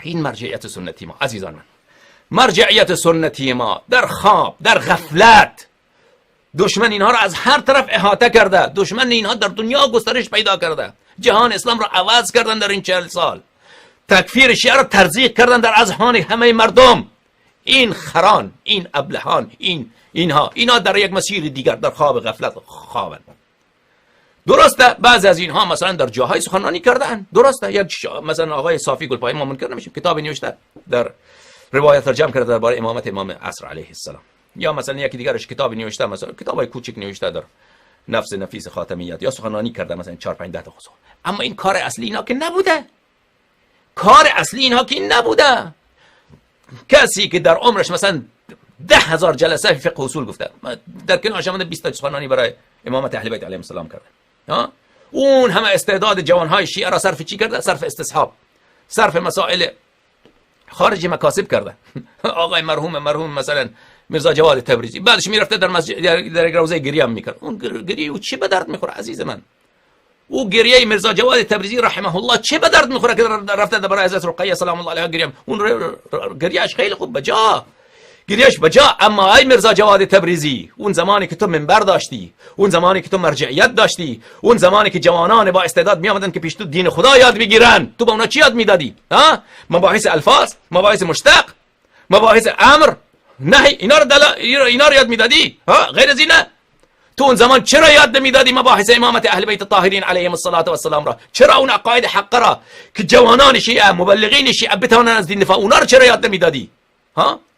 این مرجعیت سنتی ما عزیزان من. مرجعیت سنتی ما در خواب، در غفلت. دشمن اینها را از هر طرف احاطه کرده. دشمن اینها در دنیا گسترش پیدا کرده. جهان اسلام را عوض کردن در این 40 سال. تکفیر شیعه را ترزیق کردن در اذهان همه مردم. این خران، این ابلهان، اینها در یک مسیر دیگر در خواب غفلت خوابند. درسته بعضی از اینها مثلا در جاهای سخنرانی کردن. درسته مثلا آقای صافی گلپایه ما منکر نمیشیم، کتابی نوشته در روایت ترجمه کرده درباره امامت امام عصر علیه السلام. یا مثلا یکی دیگرش کتابی نوشته، مثلا کتابای کوچک نوشته در نفس نفیس خاتمیت، یا سخنرانی کرده مثلا 4 5 10 تا خصوص. اما این کار اصلی اینا که نبوده. کار اصلی اینها که این نبوده. کسی که در عمرش مثلا 10,000 جلسه فقه اصول گفته، در کنارش آمده 20 تا سخنرانی برای امامت اهل بیت علیهم السلام کرده، اون همه استعداد جوانهای شیعه را صرف چی کرده؟ صرف استصحاب، صرف مسائل خارج مکاسب کرده. آقای مرحوم مثلا میرزا جواد تبریزی بعدش میرفته در مسجد در روزه گریه هم میکرد. اون گریه او چی به درد میخوره عزیز من؟ او گریه میرزا جواد تبریزی رحمه الله چه به درد میخوره که رفته برای حضرت رقیه سلام الله علیها گریه؟ اون گریهش خیلی خوب بجا، گریهش بجا. اما ای میرزا جواد تبریزی، اون زمانی که تو منبر داشتی، اون زمانی که تو مرجعیت داشتی، اون زمانی که جوانان با استعداد می آمدن که پیش تو دین خدا یاد بگیرن، تو به اونا چی یاد میدادی؟ مباحث الفاظ، مباحث مشتق، مباحث امر، نهی، اینا رو یاد میدادی؟ غیر از اینه تو اون زمان چرا یاد نمیدادی مباحث امامت اهل بیت الطاهرین علیهم السلام را؟ چرا اون عقاید حق را که جوانان شیعه، مبلغین شیعه بتوانند از دین دفاع، اونا رو چرا یاد نمیدادی؟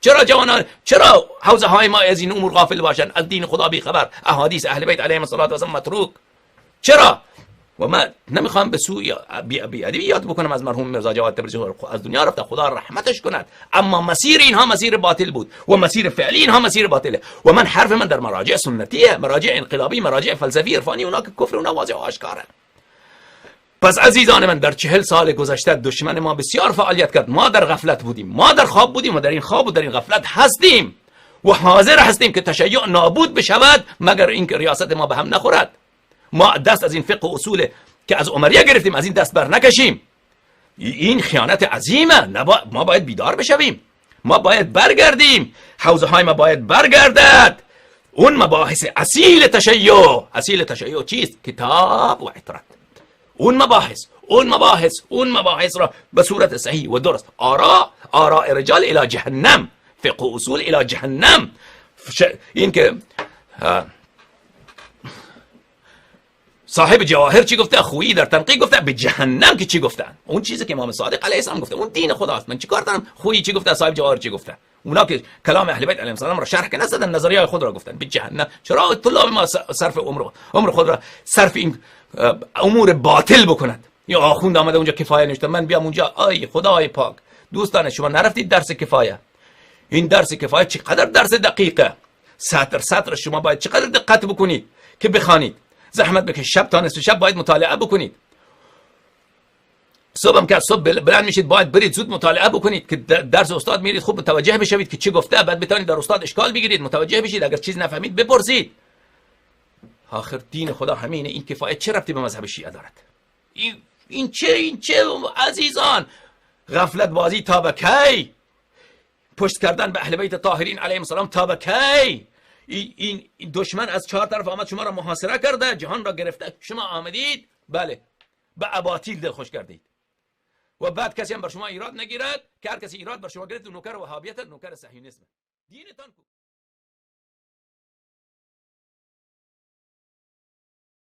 چرا جوانان، چرا حوزه های ما از این امور غافل باشن، از دین خدا بی خبر، احادیث اهل بیت علیهم السلام متروک؟ چرا؟ و من نمیخوام به سوی بی‌ادبی یاد بکنم از مرحوم میرزا جواد تبریزی، از دنیا رفته، خدا رحمتش کند، اما مسیر اینها مسیر باطل بود و مسیر فعلی اینها مسیر باطله. و من حرف من در مراجع سنتیه، مراجع انقلابی، مراجع فلسفی عرفانی، اونا که کفر اونا واضح و آشکاره. پس عزیزان من در 40 سال گذشته دشمن ما بسیار فعالیت کرد. ما در غفلت بودیم، ما در خواب بودیم و در این خواب و در این غفلت هستیم و حاضر هستیم که تشیع نابود بشود مگر اینکه ریاست ما به هم نخورد. ما دست از این فقه و اصول که از عمریه گرفتیم از این دست بر نکشیم. این خیانت عظیمه. ما باید بیدار بشویم، ما باید برگردیم، حوزه های ما باید برگردد. اون مباحث اصیل تشیع چیست؟ کتاب و عترت. اون مباحث را به صورت صحیح و درست، آراء رجال الى جهنم، فقه و اصول الى جهنم. این که صاحب جواهر چی گفته؟ خویی در تنقیح گفته به جهنم که چی گفتن؟ اون چیزی که امام صادق علیه السلام گفته، اون دین خداست. من چیکار دارم؟ خویی چی گفته؟ صاحب جواهر چی گفته؟ اونا که کلام اهل بیت علیهم السلام را شرح که نزدن، نظریه خود را گفتن به جهنم. چرا طلاب ما صرف عمر خود را صرف این امور باطل بکنند؟ یا آخوند آمده اونجا کفایه نوشته، من بیام اونجا. آی خدای پاک، دوستان شما نرفتید درس کفایه؟ این درس کفایه چقدر درس دقیقه، سطر شما باید چقدر دقت بکنید که بخوانید، زحمت بکشید، شب تا نصف شب باید مطالعه بکنید. صبحم که صبح بلند میشید باید برید زود مطالعه بکنید که درس استاد میرید خوب متوجه بشوید که چی گفته، بعد بتونید در استاد اشکال بگیرید، متوجه بشید، اگر چیز نفهمید بپرسید. آخر دین خدا همینه. این کفایه چه ربطی به مذهب شیعه دارد؟ این چه عزیزان؟ غفلت بازی تا به کی؟ پشت کردن به اهل بیت طاهرین علیهم السلام تا به کی؟ این دشمن از 4 طرف آمد شما را محاصره کرده، جهان را گرفته، شما آمدید بله به اباطیل دل خوش کردید و بعد کسی هم بر شما ایراد نگیرد که هر کسی ایراد بر شما گرفت نوکر وهابیت، نوکر صهیونیسم. دینتان